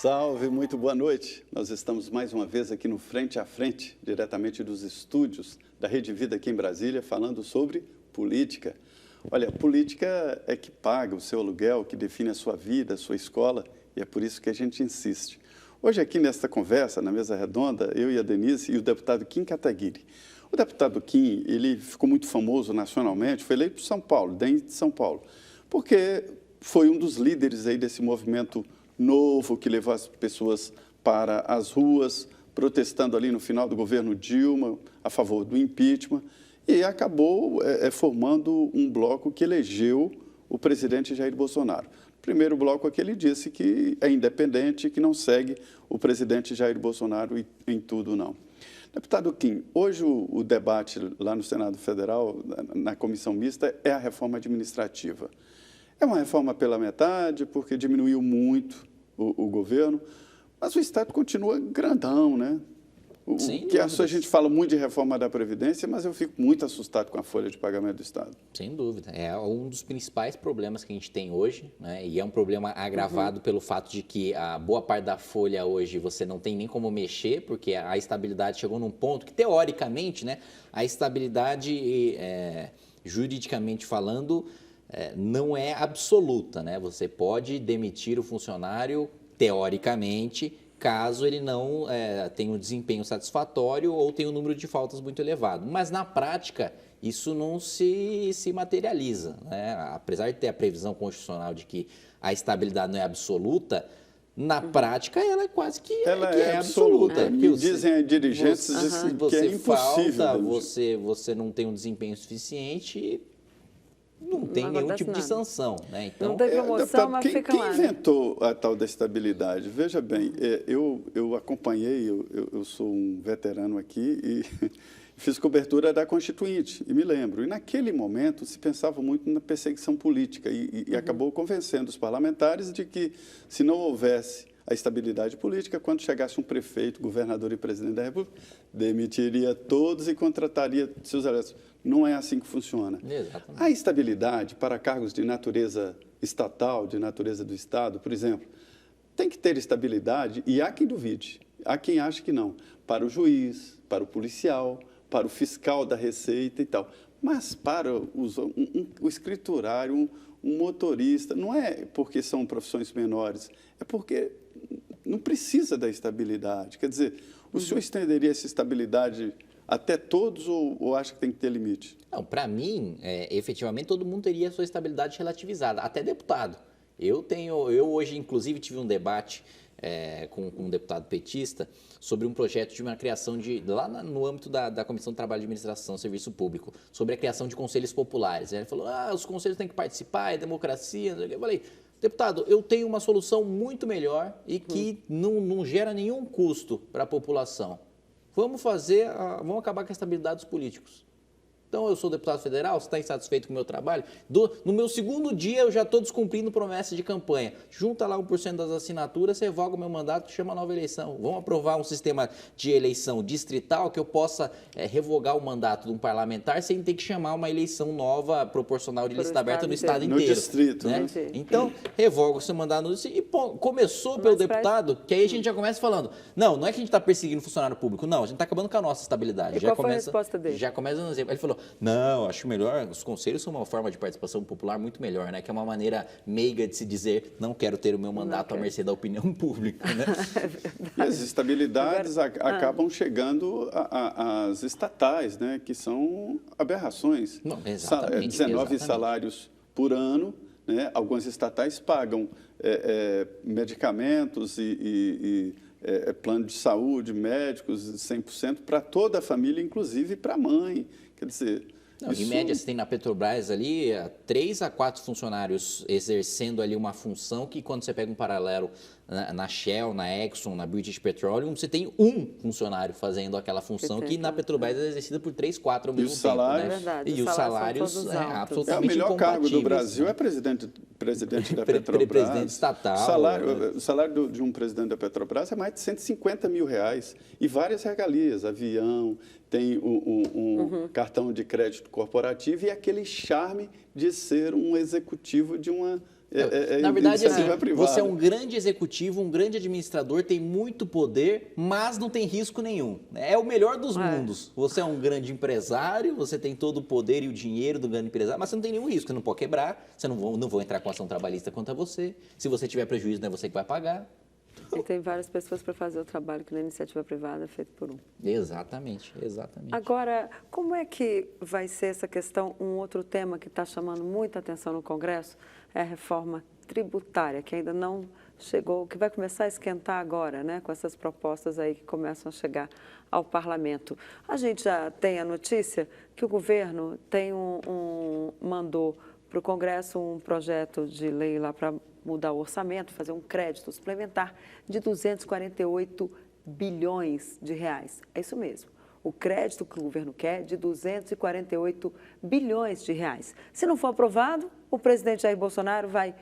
Salve, muito boa noite. Nós estamos mais uma vez aqui no Frente a Frente, diretamente dos estúdios da Rede Vida aqui em Brasília, falando sobre política. Olha, política é que paga o seu aluguel, que define a sua vida, a sua escola, e é por isso que a gente insiste. Hoje aqui nesta conversa, na mesa redonda, eu e a Denise e o deputado Kim Kataguiri. O deputado Kim, ele ficou muito famoso nacionalmente, foi eleito por São Paulo, dentro de São Paulo, porque foi um dos líderes aí desse movimento novo que levou as pessoas para as ruas, protestando ali no final do governo Dilma, a favor do impeachment, e acabou formando um bloco que elegeu o presidente Jair Bolsonaro. Primeiro bloco é que ele disse que é independente, que não segue o presidente Jair Bolsonaro em tudo, não. Deputado Kim, hoje o debate lá no Senado Federal, na comissão mista, é a reforma administrativa. É uma reforma pela metade, porque diminuiu muito o governo, mas o Estado continua grandão, né? A gente fala muito de reforma da Previdência, mas eu fico muito assustado com a folha de pagamento do Estado. Sem dúvida. É um dos principais problemas que a gente tem hoje, né? E é um problema agravado pelo fato de que a boa parte da folha hoje você não tem nem como mexer, porque a estabilidade chegou num ponto que, teoricamente, né, a estabilidade, juridicamente falando, não é absoluta, né? Você pode demitir o funcionário, teoricamente, caso ele não tenha um desempenho satisfatório ou tenha um número de faltas muito elevado. Mas, na prática, isso não se materializa, né? Apesar de ter a previsão constitucional de que a estabilidade não é absoluta, na prática ela é quase que é absoluta. Dizem dirigentes que é impossível. Você não tem um desempenho suficiente, não tem nenhum tipo de sanção, né? Então, não tem promoção, mas fica lá. Quem inventou a tal da estabilidade? Veja bem, eu acompanhei, eu sou um veterano aqui e fiz cobertura da Constituinte, e me lembro. E naquele momento se pensava muito na perseguição política e acabou convencendo os parlamentares de que, se não houvesse a estabilidade política, quando chegasse um prefeito, governador e presidente da República, demitiria todos e contrataria seus aliados. Não é assim que funciona. Exatamente. A estabilidade para cargos de natureza estatal, de natureza do Estado, por exemplo, tem que ter estabilidade, e há quem duvide, há quem ache que não, para o juiz, para o policial, para o fiscal da Receita e tal. Mas para o escriturário, um motorista, não é porque são profissões menores, é porque não precisa da estabilidade. Quer dizer, o senhor estenderia essa estabilidade até todos ou acha que tem que ter limite? Não, para mim, efetivamente, todo mundo teria a sua estabilidade relativizada, até deputado. Eu hoje, inclusive, tive um debate com um deputado petista sobre um projeto de uma criação lá no âmbito da Comissão de Trabalho, Administração e Serviço Público, sobre a criação de conselhos populares. Ele falou, os conselhos têm que participar, é democracia. Eu falei, deputado, eu tenho uma solução muito melhor e que não gera nenhum custo para a população. Vamos acabar com a estabilidade dos políticos. Então, eu sou deputado federal, você está insatisfeito com o meu trabalho? No meu segundo dia, eu já estou descumprindo promessa de campanha. Junta lá 1% das assinaturas, revoga o meu mandato, chama a nova eleição. Vamos aprovar um sistema de eleição distrital que eu possa revogar o mandato de um parlamentar sem ter que chamar uma eleição nova, proporcional de lista aberta no estado inteiro. No distrito, né? Então, revoga o seu mandato e começou pelo deputado, que aí a gente já começa falando, não é que a gente está perseguindo funcionário público, não, a gente está acabando com a nossa estabilidade. E qual foi a resposta dele? Já começa dando exemplo. Ele falou, não, acho melhor, os conselhos são uma forma de participação popular muito melhor, né? Que é uma maneira meiga de se dizer, não quero ter o meu mandato à mercê da opinião pública, né? E as estabilidades acabam chegando às estatais, né? Que são aberrações. Não, exatamente. 19 salários por ano, né? Algumas estatais pagam medicamentos e plano de saúde, médicos, 100% para toda a família, inclusive para a mãe. Quer dizer... Em média, você tem na Petrobras ali 3 a 4 funcionários exercendo ali uma função que, quando você pega um paralelo na Shell, na Exxon, na British Petroleum, você tem um funcionário fazendo aquela função que na Petrobras é exercida por 3, 4 ao mesmo tempo. Salários? Né? Verdade, e os salários absolutamente o melhor cargo do incompatíveis. Brasil é presidente da Petrobras. Presidente estatal. O salário de um presidente da Petrobras é mais de R$150 mil. E várias regalias, avião, tem cartão de crédito corporativo e aquele charme de ser um executivo de uma Na verdade, assim, você é um grande executivo, um grande administrador, tem muito poder, mas não tem risco nenhum. É o melhor dos mundos. Você é um grande empresário, você tem todo o poder e o dinheiro do grande empresário, mas você não tem nenhum risco. Você não pode quebrar, você não vão entrar com ação trabalhista contra você. Se você tiver prejuízo, não é você que vai pagar. E tem várias pessoas para fazer o trabalho que na iniciativa privada é feito por um. Exatamente, exatamente. Agora, como é que vai ser essa questão? Um outro tema que está chamando muita atenção no Congresso é a reforma tributária, que ainda não chegou, que vai começar a esquentar agora, né, com essas propostas aí que começam a chegar ao Parlamento. A gente já tem a notícia que o governo tem mandou para o Congresso um projeto de lei lá para mudar o orçamento, fazer um crédito suplementar de 248 bilhões de reais. É isso mesmo. O crédito que o governo quer de 248 bilhões de reais. Se não for aprovado, o presidente Jair Bolsonaro vai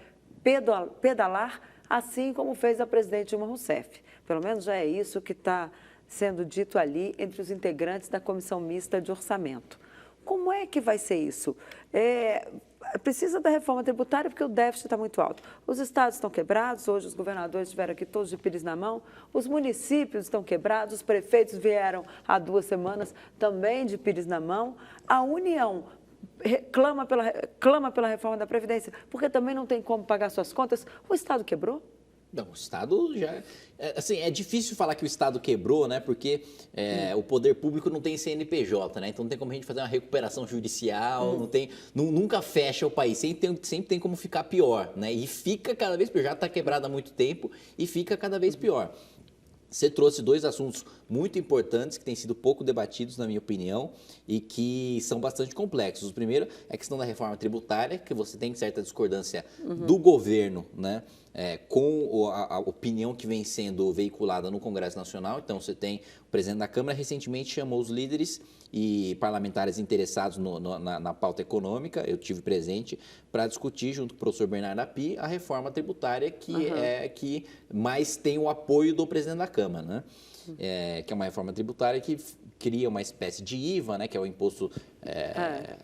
pedalar, assim como fez a presidente Dilma Rousseff. Pelo menos já é isso que está sendo dito ali entre os integrantes da Comissão Mista de Orçamento. Como é que vai ser isso? Precisa da reforma tributária porque o déficit está muito alto. Os estados estão quebrados, hoje os governadores estiveram aqui todos de pires na mão, os municípios estão quebrados, os prefeitos vieram há 2 semanas também de pires na mão. A União clama pela reforma da Previdência porque também não tem como pagar suas contas. O Estado quebrou? Não, o Estado já... Assim, é difícil falar que o Estado quebrou, né? Porque o poder público não tem CNPJ, né? Então não tem como a gente fazer uma recuperação judicial, nunca fecha o país, sempre tem como ficar pior, né? E fica cada vez pior, já está quebrado há muito tempo e fica cada vez pior. Você trouxe 2 assuntos muito importantes que têm sido pouco debatidos, na minha opinião, e que são bastante complexos. O primeiro é a questão da reforma tributária, que você tem certa discordância do governo, né, com a opinião que vem sendo veiculada no Congresso Nacional. Então, você tem o presidente da Câmara recentemente chamou os líderes e parlamentares interessados na pauta econômica, eu tive presente, para discutir junto com o professor Bernardo Api a reforma tributária que mais tem o apoio do presidente da Câmara, né? Que é uma reforma tributária que cria uma espécie de IVA, né, que é o imposto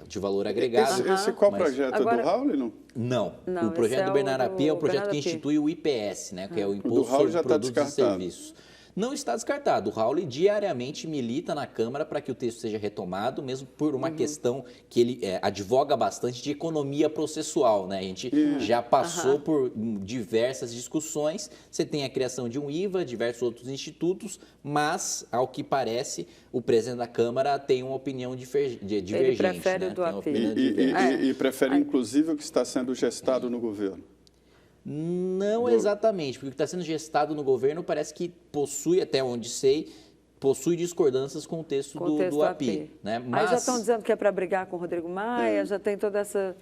de valor agregado. Esse qual projeto? É do Raul, não? Não, o projeto do Bernardo Api é o projeto que institui o IPS, né, que é o Imposto sobre Produtos e Serviços. Não está descartado. O Raul diariamente milita na Câmara para que o texto seja retomado, mesmo por uma questão que ele advoga bastante de economia processual, né? A gente já passou por diversas discussões. Você tem a criação de um IVA, diversos outros institutos, mas, ao que parece, o presidente da Câmara tem uma opinião divergente. Ele prefere o do API. E prefere, inclusive, o que está sendo gestado no governo. Não exatamente, porque o que está sendo gestado no governo parece que possui, até onde sei, possui discordâncias com o texto do API. Né? Mas já estão dizendo que é para brigar com o Rodrigo Maia, já tem toda essa...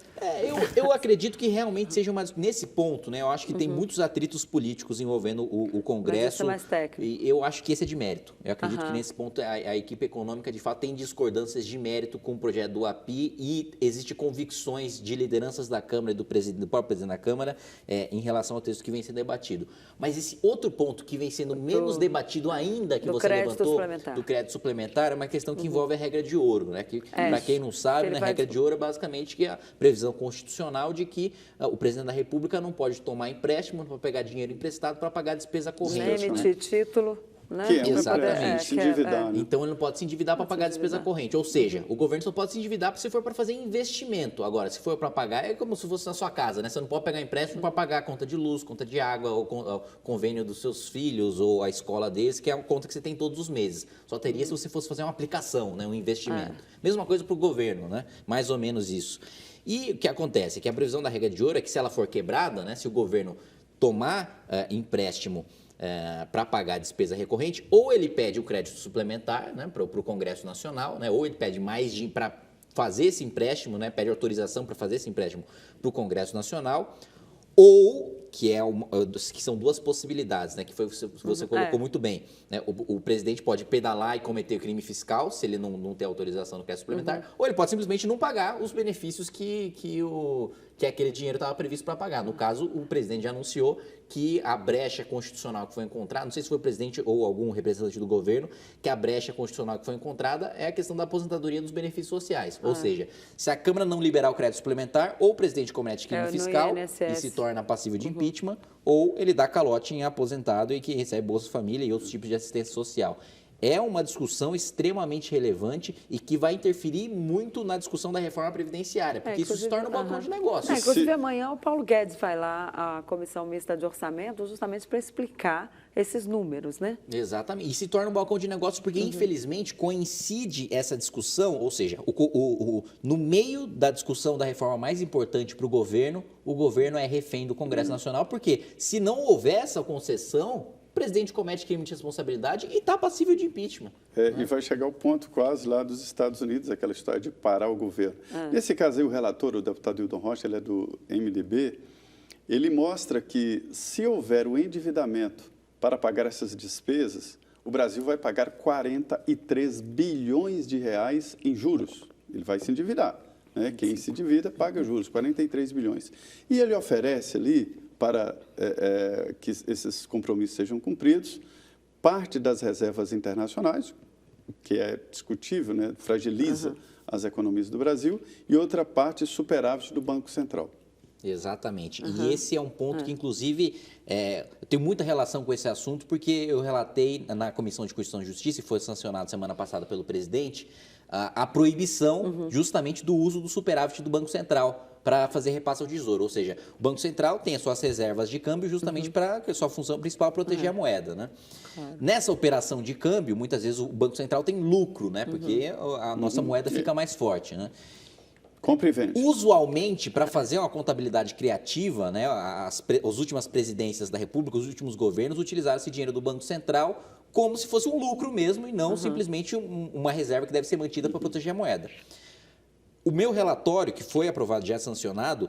Eu acredito que realmente seja uma... Nesse ponto, né, eu acho que tem muitos atritos políticos envolvendo o Congresso. Mas isso é mais técnico. E eu acho que esse é de mérito. Eu acredito que nesse ponto a equipe econômica, de fato, tem discordâncias de mérito com o projeto do API e existem convicções de lideranças da Câmara e do próprio presidente da Câmara em relação ao texto que vem sendo debatido. Mas esse outro ponto que vem sendo menos debatido ainda, que você levantou, do crédito suplementar, é uma questão que envolve a regra de ouro, né? Que, para quem não sabe, né, a regra de ouro é basicamente que a previsão constitucional de que o presidente da República não pode tomar empréstimo para pegar dinheiro emprestado para pagar despesa corrente. Nem emitir título. Né? Que exatamente, se endividar. Né? Então, ele não pode se endividar para pagar a despesa corrente. Ou seja, o governo só pode se endividar se for para fazer investimento. Agora, se for para pagar, é como se fosse na sua casa, né? Você não pode pegar empréstimo para pagar a conta de luz, conta de água, ou o convênio dos seus filhos, ou a escola deles, que é uma conta que você tem todos os meses. Só teria se você fosse fazer uma aplicação, né? Um investimento. Mesma coisa para o governo, né? Mais ou menos isso. E o que acontece? Que a previsão da regra de ouro é que se ela for quebrada, né? Se o governo tomar empréstimo para pagar a despesa recorrente, ou ele pede o crédito suplementar, né, para o Congresso Nacional, né, ou ele pede mais para fazer esse empréstimo, né, pede autorização para fazer esse empréstimo para o Congresso Nacional, ou, que são 2 possibilidades, né, que você colocou muito bem, né, o presidente pode pedalar e cometer crime fiscal, se ele não ter autorização no crédito suplementar, ou ele pode simplesmente não pagar os benefícios que que aquele dinheiro estava previsto para pagar. No caso, o presidente já anunciou que a brecha constitucional que foi encontrada, não sei se foi o presidente ou algum representante do governo, que a brecha constitucional que foi encontrada é a questão da aposentadoria dos benefícios sociais. Ou seja, se a Câmara não liberar o crédito suplementar, ou o presidente comete crime fiscal e se torna passível de impeachment, ou ele dá calote em aposentado e que recebe Bolsa Família e outros tipos de assistência social. É uma discussão extremamente relevante e que vai interferir muito na discussão da reforma previdenciária, porque isso se torna um balcão de negócios. Inclusive, amanhã o Paulo Guedes vai lá à Comissão Mista de Orçamento justamente para explicar esses números, né? Exatamente. E se torna um balcão de negócios porque, infelizmente, coincide essa discussão, ou seja, no meio da discussão da reforma mais importante para o governo é refém do Congresso Nacional, porque se não houver essa concessão, o presidente comete crime de responsabilidade e está passível de impeachment. E vai chegar ao ponto quase lá dos Estados Unidos, aquela história de parar o governo. Nesse caso aí, o relator, o deputado Hildon Rocha, ele é do MDB, ele mostra que se houver o endividamento para pagar essas despesas, o Brasil vai pagar 43 bilhões de reais em juros. Ele vai se endividar, né? Quem se endivida paga juros, 43 bilhões. E ele oferece ali, para que esses compromissos sejam cumpridos, parte das reservas internacionais, que é discutível, né? Fragiliza as economias do Brasil, e outra parte superávit do Banco Central. Exatamente. E esse é um ponto que, inclusive, eu tenho muita relação com esse assunto, porque eu relatei na Comissão de Constituição e Justiça, e foi sancionado semana passada pelo presidente, a proibição justamente do uso do superávit do Banco Central para fazer repasse ao Tesouro. Ou seja, o Banco Central tem as suas reservas de câmbio justamente para que a sua função principal é proteger a moeda, né? Claro. Nessa operação de câmbio, muitas vezes o Banco Central tem lucro, né? Porque a nossa moeda fica mais forte, né? Compra e vende. Usualmente, para fazer uma contabilidade criativa, né, as últimas presidências da República, os últimos governos utilizaram esse dinheiro do Banco Central como se fosse um lucro mesmo e não simplesmente uma reserva que deve ser mantida para proteger a moeda. O meu relatório, que foi aprovado, já sancionado,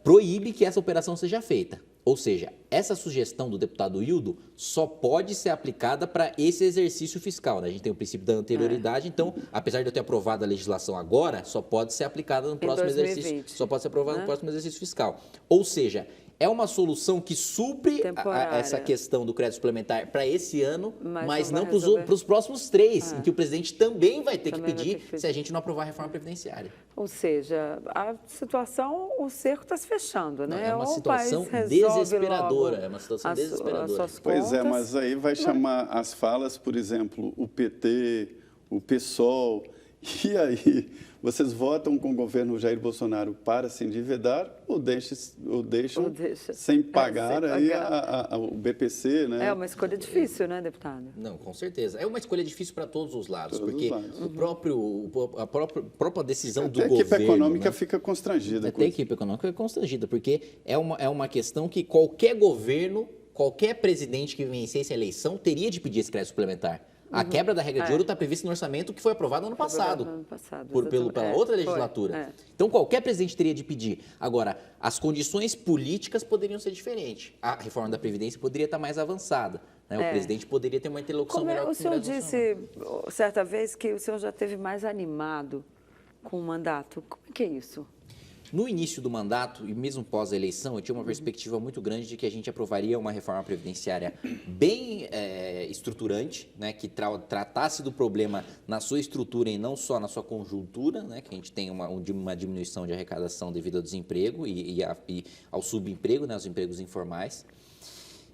proíbe que essa operação seja feita. Ou seja, essa sugestão do deputado Hildon só pode ser aplicada para esse exercício fiscal, né? A gente tem o princípio da anterioridade, então, apesar de eu ter aprovado a legislação agora, só pode ser aplicada no próximo exercício, só pode ser aprovada no próximo exercício fiscal. Ou seja, é uma solução que supre essa questão do crédito suplementar para esse ano, mas não para os próximos 3, em que o presidente também vai ter que pedir se a gente não aprovar a reforma previdenciária. Ou seja, a situação, o cerco está se fechando, né? Não, é uma situação desesperadora. É uma situação desesperadora. Pois é, mas aí vai chamar as falas, por exemplo, o PT, o PSOL, e aí vocês votam com o governo Jair Bolsonaro para se endividar ou deixam sem pagar, o BPC, né? É uma escolha difícil, né, deputado? Não, com certeza. É uma escolha difícil para todos os lados, porque a própria decisão do governo... A equipe econômica fica constrangida. A equipe econômica é constrangida, porque é uma questão que qualquer governo, qualquer presidente que vencesse a eleição teria de pedir esse crédito suplementar. A quebra da regra de ouro está prevista no orçamento que foi aprovado ano passado, pela outra legislatura. Então, qualquer presidente teria de pedir. Agora, as condições políticas poderiam ser diferentes. A reforma da Previdência poderia estar mais avançada, né? O presidente poderia ter uma interlocução melhor com o Congresso Nacional. O senhor disse, certa vez, que o senhor já esteve mais animado com o mandato. Como é que é isso? No início do mandato, e mesmo pós-eleição, eu tinha uma perspectiva muito grande de que a gente aprovaria uma reforma previdenciária bem estruturante, né, que tratasse do problema na sua estrutura e não só na sua conjuntura, né, que a gente tem uma diminuição de arrecadação devido ao desemprego e ao subemprego, né, aos empregos informais.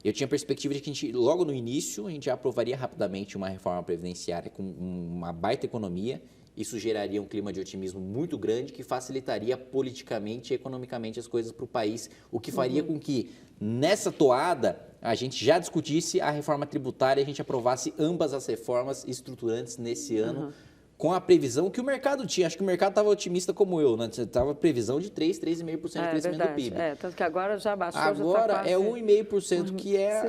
Eu tinha a perspectiva de que logo no início a gente já aprovaria rapidamente uma reforma previdenciária com uma baita economia. Isso geraria um clima de otimismo muito grande que facilitaria politicamente e economicamente as coisas para o país, o que faria com que, nessa toada, a gente já discutisse a reforma tributária e a gente aprovasse ambas as reformas estruturantes nesse ano, com a previsão que o mercado tinha. Acho que o mercado estava otimista como eu, né? Estava previsão de 3,5% de crescimento do PIB. Tanto que agora já baixou. Agora já tá quase... é 1,5%, que é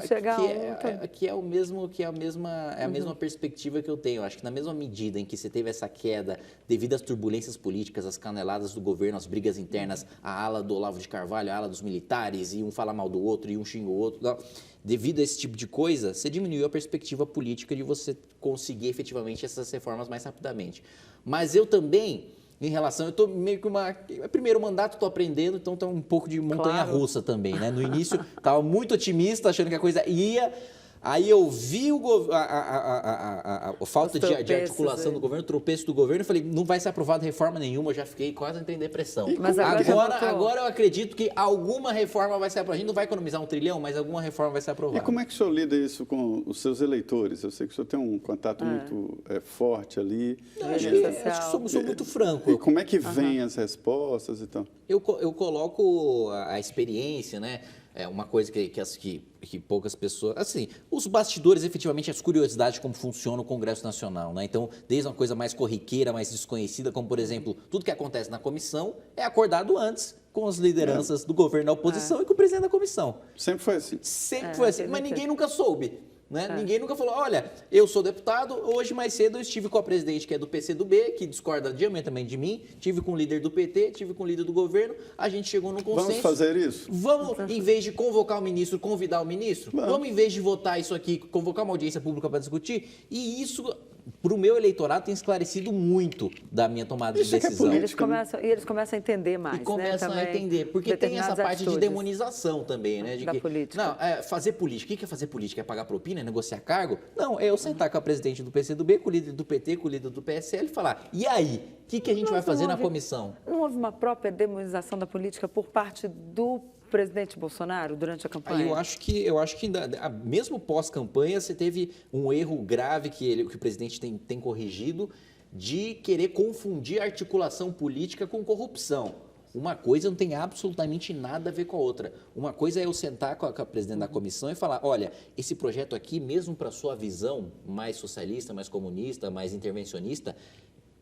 a mesma perspectiva que eu tenho. Acho que na mesma medida em que você teve essa queda devido às turbulências políticas, às caneladas do governo, às brigas internas, a ala do Olavo de Carvalho, a ala dos militares, e um fala mal do outro e um xinga o outro, não. Devido a esse tipo de coisa, você diminuiu a perspectiva política de você conseguir efetivamente essas reformas mais rapidamente. Mas eu também em relação... Eu estou meio que primeiro mandato, estou aprendendo, então está um pouco de montanha-russa também, né? No início, estava muito otimista, achando que a coisa ia... Aí eu vi a falta de articulação do governo, o tropeço do governo, e falei, não vai ser aprovada reforma nenhuma, eu já fiquei quase entrei em depressão. Mas agora eu acredito que alguma reforma vai ser aprovada. A gente não vai economizar 1 trilhão, mas alguma reforma vai ser aprovada. E como é que o senhor lida isso com os seus eleitores? Eu sei que o senhor tem um contato muito forte ali. Acho que sou muito franco. E como é que vem as respostas e tal? Eu coloco a experiência, né? É uma coisa que poucas pessoas... Assim, os bastidores, efetivamente, as curiosidades de como funciona o Congresso Nacional, né? Então, desde uma coisa mais corriqueira, mais desconhecida, como, por exemplo, tudo que acontece na comissão é acordado antes com as lideranças do governo da oposição e com o presidente da comissão. Sempre foi assim. Sempre foi assim, mas ninguém nunca soube. Né? Ninguém nunca falou, olha, eu sou deputado, hoje mais cedo eu estive com a presidente que é do PCdoB, que discorda diametralmente de mim, tive com o líder do PT, tive com o líder do governo, a gente chegou num consenso. Vamos fazer isso? Vamos, em vez de convocar o ministro, convidar o ministro? Vamos, em vez de votar isso aqui, convocar uma audiência pública para discutir? E isso, para o meu eleitorado, tem esclarecido muito da minha tomada de decisão. Eles começam a entender mais, e começam a entender, porque tem essa parte de demonização também, né? Da política. Não, fazer política. O que é fazer política? É pagar propina? É negociar cargo? Não, é eu sentar com a presidente do PCdoB, com o líder do PT, com o líder do PSL e falar, e aí, o que a gente vai fazer na comissão? Não houve uma própria demonização da política por parte do presidente Bolsonaro durante a campanha? Eu acho que mesmo pós-campanha, você teve um erro grave que o presidente tem corrigido de querer confundir a articulação política com corrupção. Uma coisa não tem absolutamente nada a ver com a outra. Uma coisa é eu sentar com a presidente da comissão e falar, olha, esse projeto aqui, mesmo para a sua visão mais socialista, mais comunista, mais intervencionista,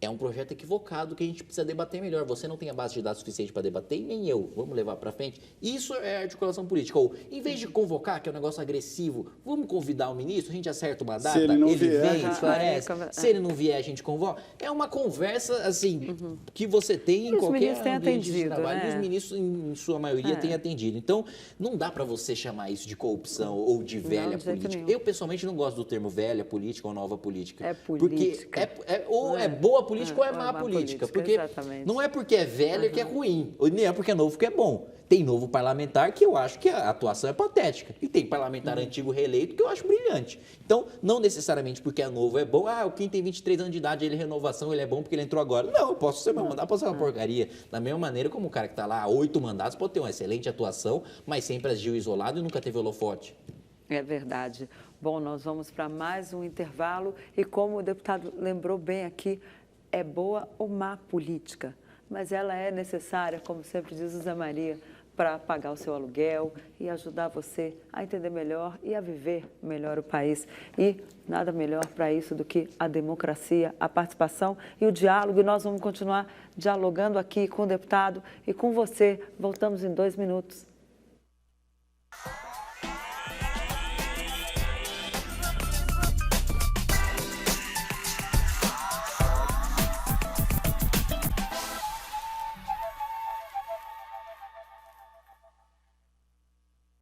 é um projeto equivocado que a gente precisa debater melhor. Você não tem a base de dados suficiente para debater e nem eu. Vamos levar para frente? Isso é articulação política. Ou, em vez de convocar, que é um negócio agressivo, vamos convidar o ministro, a gente acerta uma data, ele vem, esclarece. Se ele não vier, a gente convoca. É uma conversa, assim, que você tem em qualquer ambiente de trabalho. Né? E os ministros, em sua maioria, têm atendido. Então, não dá para você chamar isso de corrupção ou de velha política. Eu, pessoalmente, não gosto do termo velha política ou nova política. É política. Porque ou é boa política ou é má política. Porque exatamente. Não é porque é velha que é ruim, nem é porque é novo que é bom. Tem novo parlamentar que eu acho que a atuação é patética. E tem parlamentar antigo reeleito que eu acho brilhante. Então, não necessariamente porque é novo é bom. O Kim tem 23 anos de idade, ele é renovação, ele é bom porque ele entrou agora. Não, posso ser meu mandato, posso ser uma porcaria. Da mesma maneira como o cara que está lá há 8 mandatos pode ter uma excelente atuação, mas sempre agiu isolado e nunca teve holofote. É verdade. Bom, nós vamos para mais um intervalo e como o deputado lembrou bem aqui, é boa ou má política, mas ela é necessária, como sempre diz o Zé Maria, para pagar o seu aluguel e ajudar você a entender melhor e a viver melhor o país. E nada melhor para isso do que a democracia, a participação e o diálogo. E nós vamos continuar dialogando aqui com o deputado e com você. Voltamos em 2 minutos.